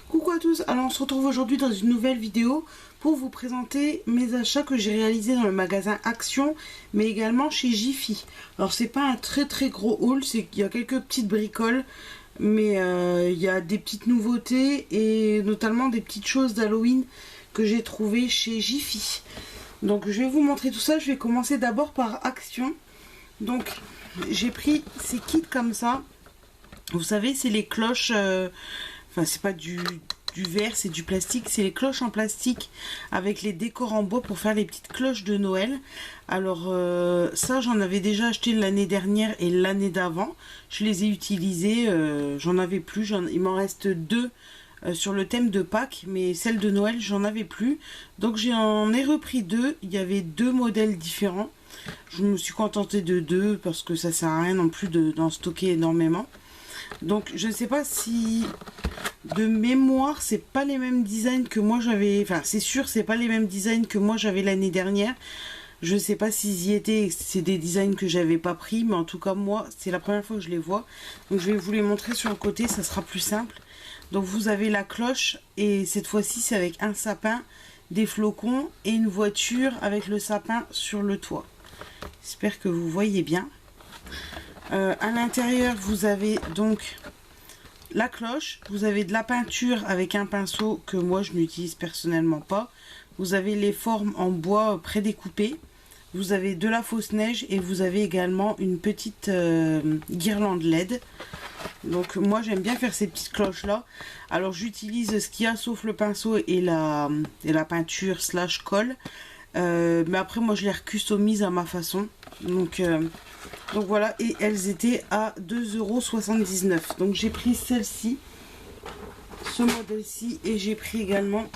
Coucou à tous, alors on se retrouve aujourd'hui dans une nouvelle vidéo pour vous présenter mes achats que j'ai réalisés dans le magasin Action, mais également chez Jiffy. Alors c'est pas un très gros haul, c'est qu'il y a quelques petites bricoles, mais il y a des petites nouveautés et notamment des petites choses d'Halloween que j'ai trouvées chez Jiffy. Donc je vais vous montrer tout ça. Je vais commencer d'abord par Action. Donc j'ai pris ces kits comme ça. Vous savez, c'est les cloches, enfin c'est pas du verre, c'est du plastique, c'est les cloches en plastique avec les décors en bois pour faire les petites cloches de Noël. Alors ça j'en avais déjà acheté l'année dernière et l'année d'avant, je les ai utilisées, j'en avais plus, il m'en reste deux sur le thème de Pâques, mais celle de Noël j'en avais plus, donc j'en ai repris deux. Il y avait deux modèles différents, je me suis contentée de deux parce que ça sert à rien non plus d'en stocker énormément. Donc je ne sais pas si de mémoire c'est pas les mêmes designs que moi j'avais, enfin c'est sûr c'est pas les mêmes designs que moi j'avais l'année dernière. Je sais pas s'ils y étaient, c'est des designs que j'avais pas pris, mais en tout cas moi c'est la première fois que je les vois. Donc je vais vous les montrer sur le côté, ça sera plus simple. Donc vous avez la cloche et cette fois-ci c'est avec un sapin, des flocons et une voiture avec le sapin sur le toit. J'espère que vous voyez bien. À l'intérieur vous avez donc la cloche, vous avez de la peinture avec un pinceau que moi je n'utilise personnellement pas, vous avez les formes en bois prédécoupées, vous avez de la fausse neige et vous avez également une petite guirlande LED. Donc moi j'aime bien faire ces petites cloches là. Alors j'utilise ce qu'il y a sauf le pinceau et la peinture slash colle, mais après moi je les recustomise à ma façon. Donc voilà, et elles étaient à 2,79 €. Donc j'ai pris celle-ci, ce modèle-ci, et j'ai pris également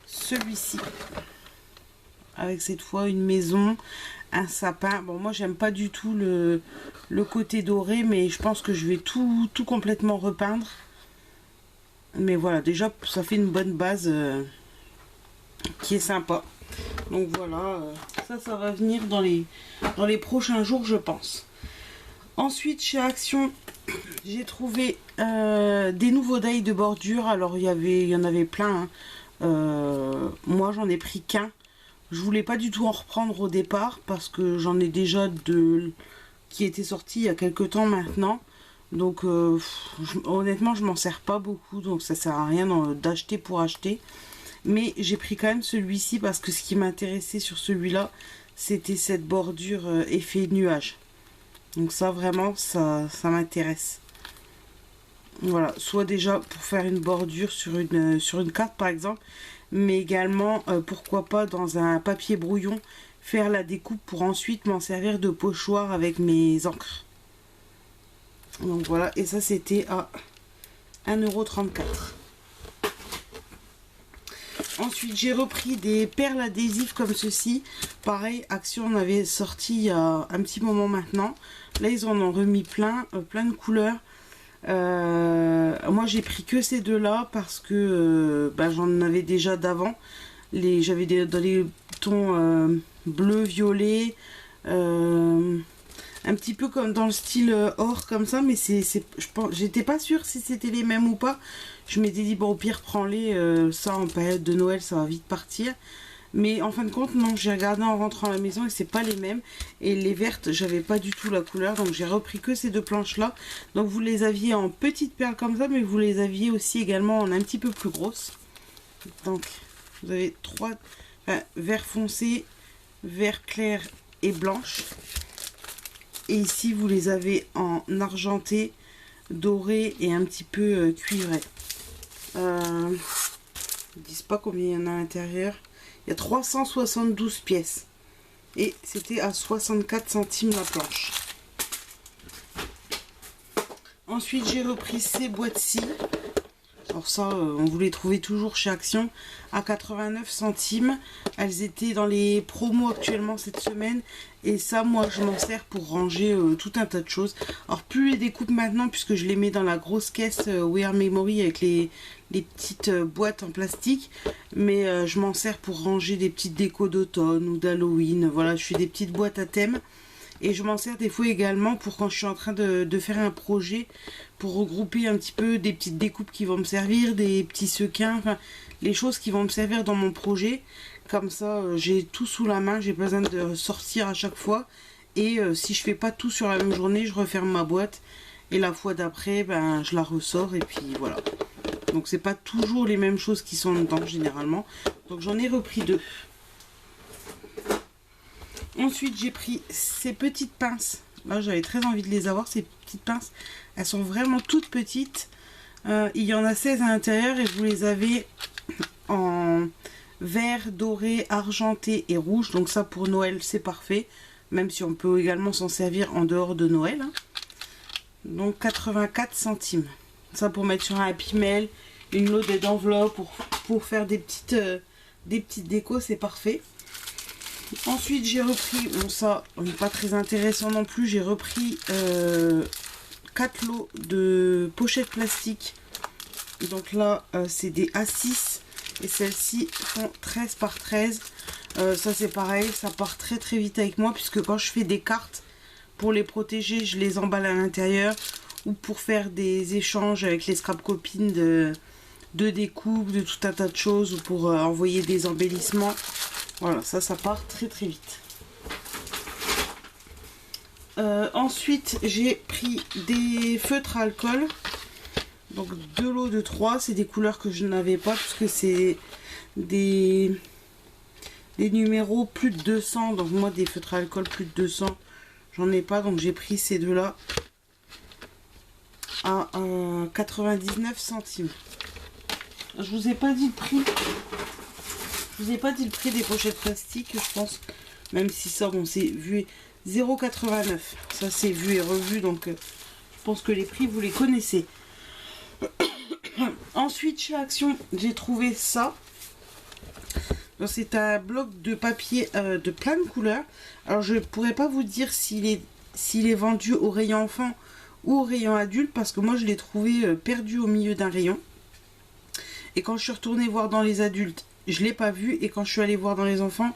celui-ci. Avec cette fois une maison, un sapin. Bon moi j'aime pas du tout le côté doré, mais je pense que je vais tout complètement repeindre. Mais voilà, déjà ça fait une bonne base qui est sympa. Donc voilà, ça va venir dans les prochains jours je pense. Ensuite chez Action j'ai trouvé des nouveaux die de bordure. Alors il y en avait plein hein. Moi j'en ai pris qu'un. Je voulais pas du tout en reprendre au départ parce que j'en ai déjà deux qui étaient sortis il y a quelques temps maintenant. Donc honnêtement je m'en sers pas beaucoup, donc ça sert à rien d'acheter pour acheter. Mais j'ai pris quand même celui-ci parce que ce qui m'intéressait sur celui-là, c'était cette bordure effet nuage. Donc ça vraiment, ça m'intéresse. Voilà, soit déjà pour faire une bordure sur une carte par exemple, mais également pourquoi pas dans un papier brouillon, faire la découpe pour ensuite m'en servir de pochoir avec mes encres. Donc voilà, et ça c'était à 1,34 €. Ensuite j'ai repris des perles adhésives comme ceci. Pareil, Action en avait sorti il y a un petit moment maintenant. Là ils en ont remis plein de couleurs. Moi j'ai pris que ces deux là parce que j'en avais déjà d'avant. J'avais dans les tons bleu, violet, un petit peu comme dans le style or comme ça, mais j'étais pas sûre si c'était les mêmes ou pas. Je m'étais dit bon au pire prends-les, ça en période de Noël ça va vite partir. Mais en fin de compte non, j'ai regardé en rentrant à la maison et c'est pas les mêmes. Et les vertes j'avais pas du tout la couleur, donc j'ai repris que ces deux planches là. Donc vous les aviez en petites perles comme ça, mais vous les aviez aussi également en un petit peu plus grosses. Donc vous avez trois vert foncé, vert clair et blanche. Et ici vous les avez en argenté, doré et un petit peu cuivré. Ils disent pas combien il y en a à l'intérieur. Il y a 372 pièces. Et c'était à 64 centimes la planche. Ensuite j'ai repris ces boîtes-ci. Alors ça, on vous les trouvait toujours chez Action à 89 centimes. Elles étaient dans les promos actuellement cette semaine. Et ça, moi, je m'en sers pour ranger tout un tas de choses. Alors, plus les découpes maintenant, puisque je les mets dans la grosse caisse We Are Memory avec les petites boîtes en plastique. Mais je m'en sers pour ranger des petites décos d'automne ou d'Halloween. Voilà, je fais des petites boîtes à thème. Et je m'en sers des fois également pour quand je suis en train de faire un projet, pour regrouper un petit peu des petites découpes qui vont me servir, des petits sequins, enfin les choses qui vont me servir dans mon projet. Comme ça, j'ai tout sous la main, j'ai pas besoin de sortir à chaque fois. Et si je fais pas tout sur la même journée, je referme ma boîte. Et la fois d'après, ben, je la ressors et puis voilà. Donc c'est pas toujours les mêmes choses qui sont dedans généralement. Donc j'en ai repris 2. Ensuite, j'ai pris ces petites pinces. Là, j'avais très envie de les avoir, ces petites pinces. Elles sont vraiment toutes petites. Il y en a 16 à l'intérieur et vous les avez en vert, doré, argenté et rouge. Donc ça, pour Noël, c'est parfait. Même si on peut également s'en servir en dehors de Noël. Donc 84 centimes. Ça, pour mettre sur un Happy Mail, une loaded d'enveloppe pour faire des petites décos, c'est parfait. Ensuite, j'ai repris, bon ça, n'est pas très intéressant non plus, j'ai repris 4 lots de pochettes plastiques. Donc là, c'est des A6 et celles-ci font 13 par 13. Ça, c'est pareil, ça part très très vite avec moi puisque quand je fais des cartes pour les protéger, je les emballe à l'intérieur ou pour faire des échanges avec les scrap copines de découpe, de tout un tas de choses ou pour envoyer des embellissements. Voilà, ça part très très vite. Ensuite, j'ai pris des feutres à alcool. Donc 2 lots de 3. C'est des couleurs que je n'avais pas puisque c'est des numéros plus de 200. Donc moi, des feutres à alcool plus de 200, j'en ai pas. Donc j'ai pris ces deux-là à 99 centimes. Je vous ai pas dit le prix. Je vous ai pas dit le prix des pochettes plastiques, je pense. Même si ça, bon, c'est vu 0,89. Ça, c'est vu et revu, donc je pense que les prix, vous les connaissez. Ensuite, chez Action, j'ai trouvé ça. C'est un bloc de papier de plein de couleurs. Alors, je ne pourrais pas vous dire s'il est vendu au rayon enfant ou au rayon adulte, parce que moi, je l'ai trouvé perdu au milieu d'un rayon. Et quand je suis retournée voir dans les adultes, je ne l'ai pas vu. Et quand je suis allée voir dans les enfants,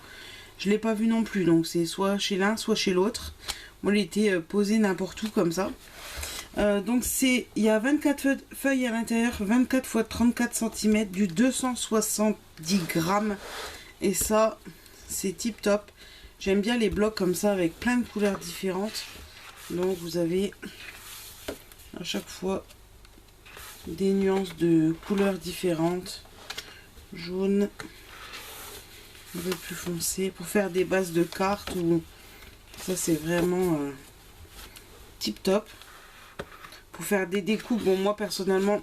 je ne l'ai pas vu non plus. Donc c'est soit chez l'un, soit chez l'autre. Moi, il était posé n'importe où comme ça. Donc il y a 24 feuilles à l'intérieur, 24 x 34 cm, du 270 grammes. Et ça, c'est tip top. J'aime bien les blocs comme ça avec plein de couleurs différentes. Donc vous avez à chaque fois des nuances de couleurs différentes. Jaune, un peu plus foncé pour faire des bases de cartes. Ou ça, c'est vraiment tip top. Pour faire des découpes, bon, moi personnellement,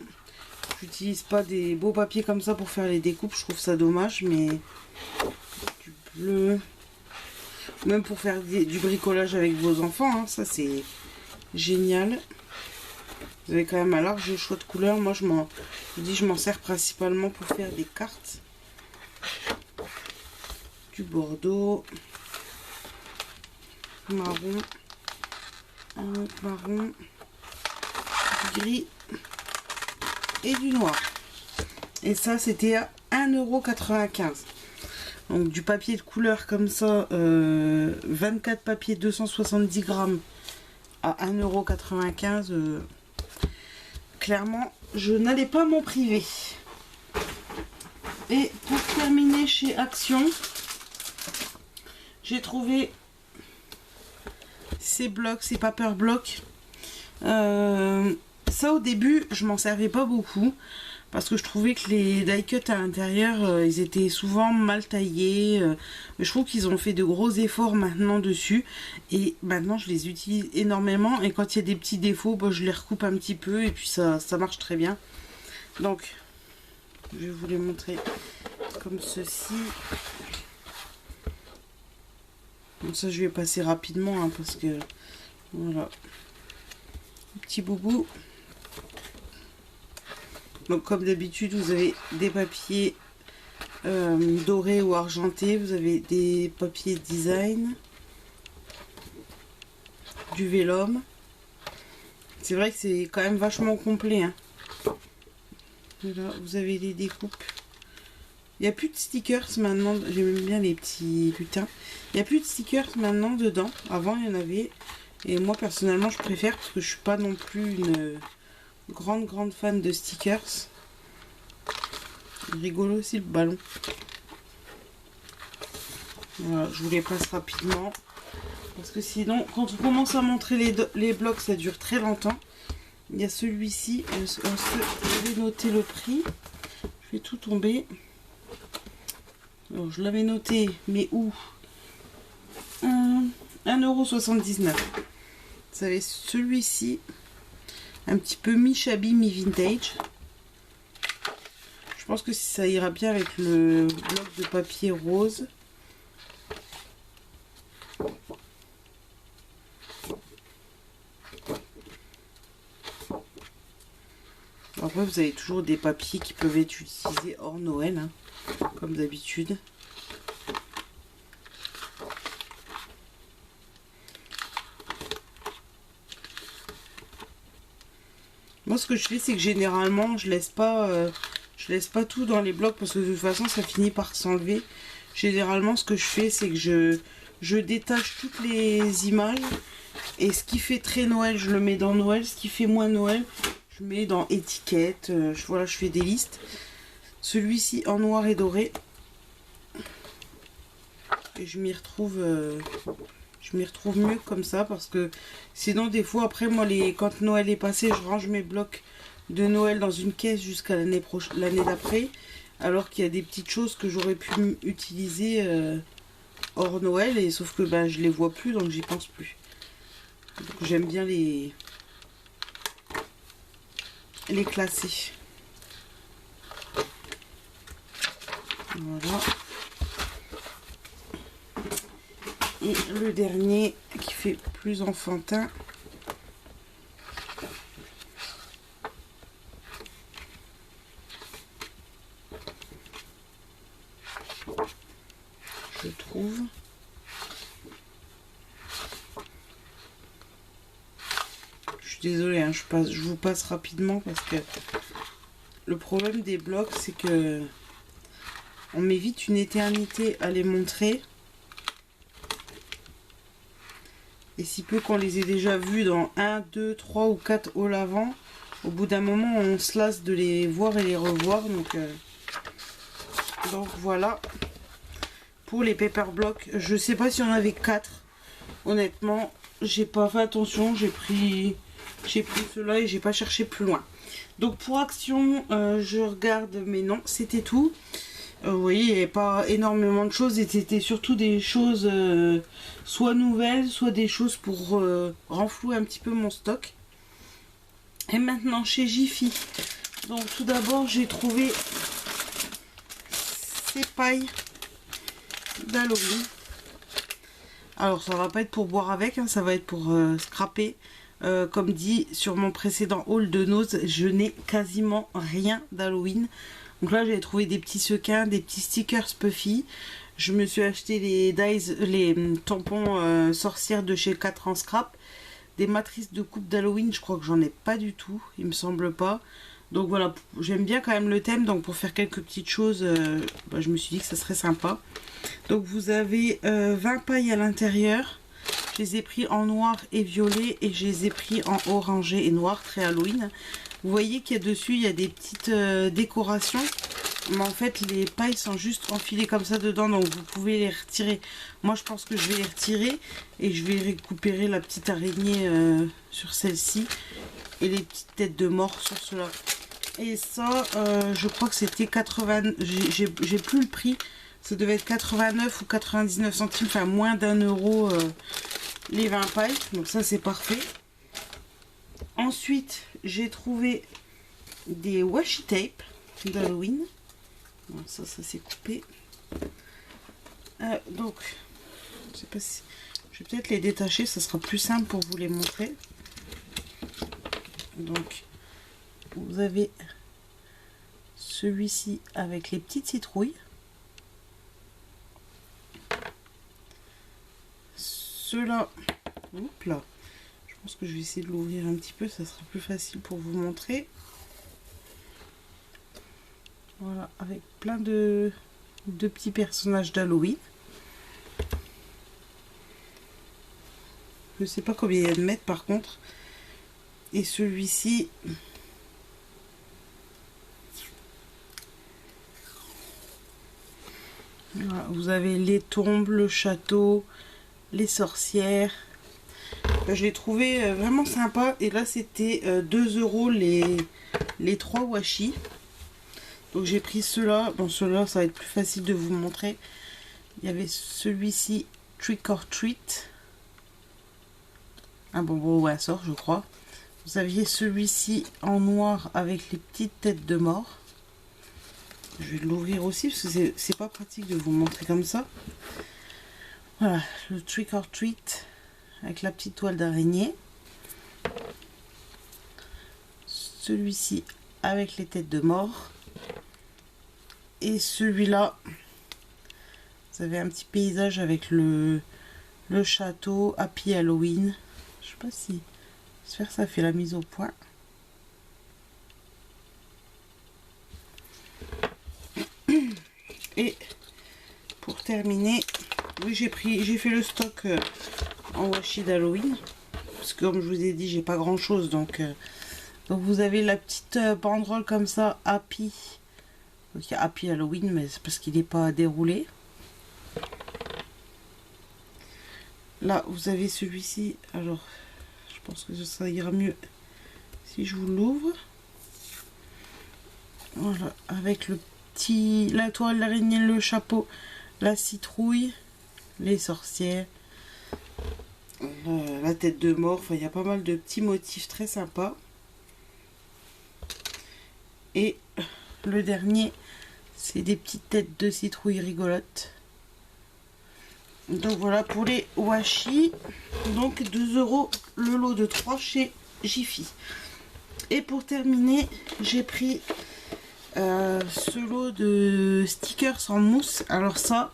j'utilise pas des beaux papiers comme ça pour faire les découpes. Je trouve ça dommage, mais du bleu, même pour faire du bricolage avec vos enfants, hein, ça c'est génial. Vous avez quand même un large choix de couleurs. Moi, je m'en sers principalement pour faire des cartes. Du bordeaux, marron, un autre marron, du gris et du noir. Et ça, c'était à 1,95 €. Donc du papier de couleur comme ça, 24 papiers 270 grammes à 1,95 €. Clairement, je n'allais pas m'en priver. Et pour terminer chez Action, j'ai trouvé ces blocs, ces paper blocks. Ça au début, je m'en servais pas beaucoup parce que je trouvais que les die cuts à l'intérieur, ils étaient souvent mal taillés. Mais je trouve qu'ils ont fait de gros efforts maintenant dessus. Et maintenant, je les utilise énormément. Et quand il y a des petits défauts, bah, je les recoupe un petit peu. Et puis ça marche très bien. Donc, je vais vous les montrer comme ceci. Bon, ça, je vais passer rapidement hein, parce que voilà. Petit boubou. Donc comme d'habitude, vous avez des papiers dorés ou argentés, vous avez des papiers design, du vélum. C'est vrai que c'est quand même vachement complet, hein. Là, vous avez les découpes. Il n'y a plus de stickers maintenant. J'aime bien les petits lutins. Il n'y a plus de stickers maintenant dedans. Avant, il y en avait. Et moi, personnellement, je préfère parce que je suis pas non plus une grande fan de stickers. Rigolo aussi le ballon. Voilà, je vous les passe rapidement. Parce que sinon, quand on commence à montrer les blocs, ça dure très longtemps. Il y a celui-ci. Je vais noter le prix. Je vais tout tomber. Alors, je l'avais noté, mais où 1,79 €. Vous savez, celui-ci, un petit peu mi-shabby, mi-vintage. Je pense que ça ira bien avec le bloc de papier rose. Après, vous avez toujours des papiers qui peuvent être utilisés hors Noël, hein, comme d'habitude. Moi, ce que je fais, c'est que généralement, je laisse pas tout dans les blocs parce que de toute façon, ça finit par s'enlever. Généralement, ce que je fais, c'est que je détache toutes les images et ce qui fait très Noël, je le mets dans Noël. Ce qui fait moins Noël, je mets dans étiquette. Voilà, je fais des listes. Celui-ci en noir et doré. Et je m'y retrouve mieux comme ça parce que sinon des fois après moi quand Noël est passé, je range mes blocs de Noël dans une caisse jusqu'à l'année d'après, alors qu'il y a des petites choses que j'aurais pu utiliser hors Noël, et sauf que ben, je les vois plus, donc j'y pense plus. Donc j'aime bien les classer. Voilà. Et le dernier qui fait plus enfantin. Je trouve. Je suis désolée, hein, je vous passe rapidement parce que le problème des blocs, c'est que on met vite une éternité à les montrer. Et si peu qu'on les ait déjà vus dans 1, 2, 3 ou 4 hauls avant, au bout d'un moment on se lasse de les voir et les revoir. Donc voilà pour les paper blocks. Je sais pas si on avait 4. Honnêtement, j'ai pas fait attention, j'ai pris cela et j'ai pas cherché plus loin. Donc pour action, je regarde, mais non, c'était tout. Vous voyez, il n'y avait pas énormément de choses et c'était surtout des choses soit nouvelles, soit des choses pour renflouer un petit peu mon stock. Et maintenant chez Jiffy, donc tout d'abord j'ai trouvé ces pailles d'Halloween. Alors ça va pas être pour boire avec, hein, ça va être pour scraper. Comme dit sur mon précédent haul de Nose, je n'ai quasiment rien d'Halloween. Donc là j'ai trouvé des petits sequins, des petits stickers Puffy. Je me suis acheté les tampons sorcières de chez 4 en scrap. Des matrices de coupe d'Halloween, je crois que j'en ai pas du tout, il me semble pas. Donc voilà, j'aime bien quand même le thème, donc pour faire quelques petites choses, je me suis dit que ça serait sympa. Donc vous avez 20 pailles à l'intérieur. Je les ai pris en noir et violet et je les ai pris en orangé et noir, très Halloween. Vous voyez qu'il y a dessus, il y a des petites décorations. Mais en fait, les pailles sont juste enfilées comme ça dedans, donc vous pouvez les retirer. Moi, je pense que je vais les retirer et je vais récupérer la petite araignée sur celle-ci et les petites têtes de mort sur cela. Et ça, je crois que c'était 80... J'ai plus le prix. Ça devait être 89 ou 99 centimes, enfin moins d'1 € les 20 pailles. Donc ça, c'est parfait. Ensuite, j'ai trouvé des washi tape d'Halloween. Bon, ça s'est coupé. Donc, je sais pas si... Je vais peut-être les détacher, ça sera plus simple pour vous les montrer. Donc, vous avez celui-ci avec les petites citrouilles. Ceux-là, hop là, je pense que je vais essayer de l'ouvrir un petit peu, ça sera plus facile pour vous montrer. Voilà, avec plein de petits personnages d'Halloween. Je sais pas combien il y a de mètres par contre. Et celui-ci, voilà, vous avez les tombes, le château, les sorcières. Je l'ai trouvé vraiment sympa. Et là, c'était 2 € les 3 washi. Donc j'ai pris ceux-là. Bon, ceux-là, ça va être plus facile de vous montrer. Il y avait celui-ci, Trick or Treat. Un bonbon ou un sort, je crois. Vous aviez celui-ci en noir avec les petites têtes de mort. Je vais l'ouvrir aussi parce que c'est pas pratique de vous montrer comme ça. Voilà, le Trick or Treat avec la petite toile d'araignée. Celui-ci avec les têtes de mort. Et celui-là, vous avez un petit paysage avec le château Happy Halloween. Je sais pas si j'espère que ça fait la mise au point. Et pour terminer, oui, j'ai fait le stock en washi d'Halloween parce que comme je vous ai dit, j'ai pas grand chose, donc vous avez la petite banderole comme ça, Happy. Donc il y a Happy Halloween, mais c'est parce qu'il n'est pas déroulé. Là, vous avez celui-ci. Alors, je pense que ça ira mieux si je vous l'ouvre. Voilà, avec la toile d'araignée, le chapeau, la citrouille, les sorcières, la tête de mort. Enfin, il y a pas mal de petits motifs très sympas. Et le dernier, c'est des petites têtes de citrouille rigolotes. Donc voilà pour les washi. Donc 2 € le lot de 3 chez Jiffy. Et pour terminer, j'ai pris ce lot de stickers en mousse. Alors ça,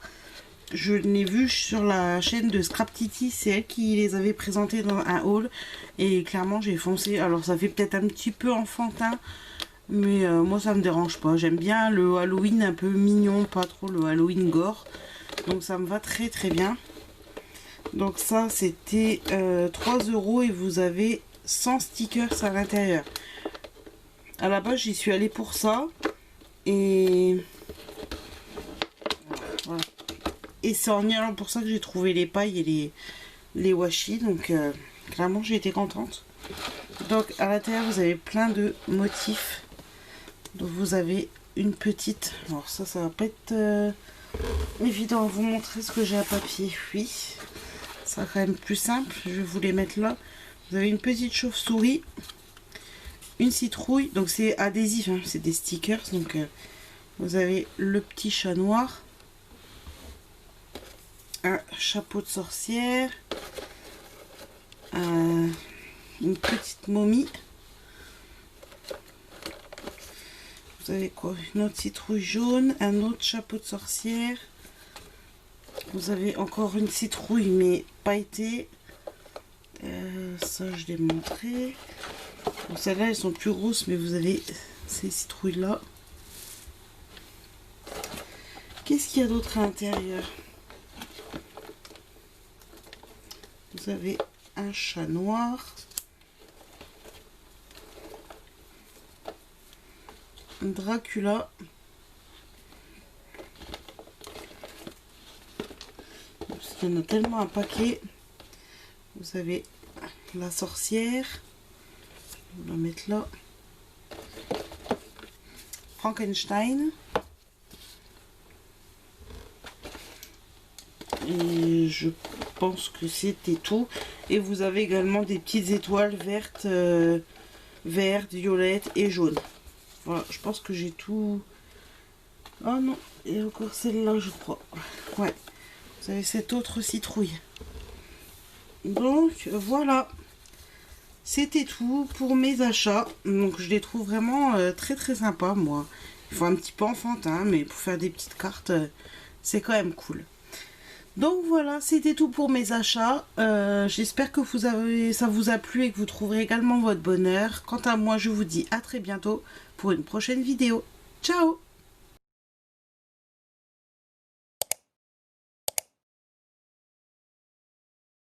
je l'ai vu sur la chaîne de Scrap Titi. C'est elle qui les avait présentés dans un haul. Et clairement, j'ai foncé. Alors ça fait peut-être un petit peu enfantin. Mais moi, ça me dérange pas. J'aime bien le Halloween un peu mignon. Pas trop le Halloween gore. Donc ça me va très très bien. Donc ça c'était 3 € et vous avez 100 stickers à l'intérieur. À la base j'y suis allée pour ça. Et voilà. Et c'est en y allant pour ça que j'ai trouvé les pailles et les washi. Donc clairement j'ai été contente. Donc à l'intérieur vous avez plein de motifs. Donc vous avez une petite... Alors ça va pas être... évident à vous montrer ce que j'ai à papier. Oui, ça sera quand même plus simple. Je vais vous les mettre là. Vous avez une petite chauve-souris, une citrouille, donc c'est adhésif, hein, c'est des stickers. Donc vous avez le petit chat noir, un chapeau de sorcière, une petite momie. Vous avez quoi? Une autre citrouille jaune, un autre chapeau de sorcière. Vous avez encore une citrouille mais pailletée. Ça je l'ai montré. Bon, celles-là elles sont plus grosses, mais vous avez ces citrouilles là. Qu'est-ce qu'il y a d'autre à l'intérieur? Vous avez un chat noir. Dracula. Parce qu'il y en a tellement un paquet. Vous avez la sorcière. Je vais la mettre là. Frankenstein. Et je pense que c'était tout. Et vous avez également des petites étoiles vertes, violettes et jaunes. Voilà, je pense que j'ai tout. Oh non, et encore celle-là, je crois. Ouais, vous avez cette autre citrouille. Donc voilà, c'était tout pour mes achats. Donc je les trouve vraiment très très sympas, moi. Ils font un petit peu enfantin, mais pour faire des petites cartes, c'est quand même cool. Donc voilà, c'était tout pour mes achats. J'espère que ça vous a plu et que vous trouverez également votre bonheur. Quant à moi, je vous dis à très bientôt pour une prochaine vidéo. Ciao!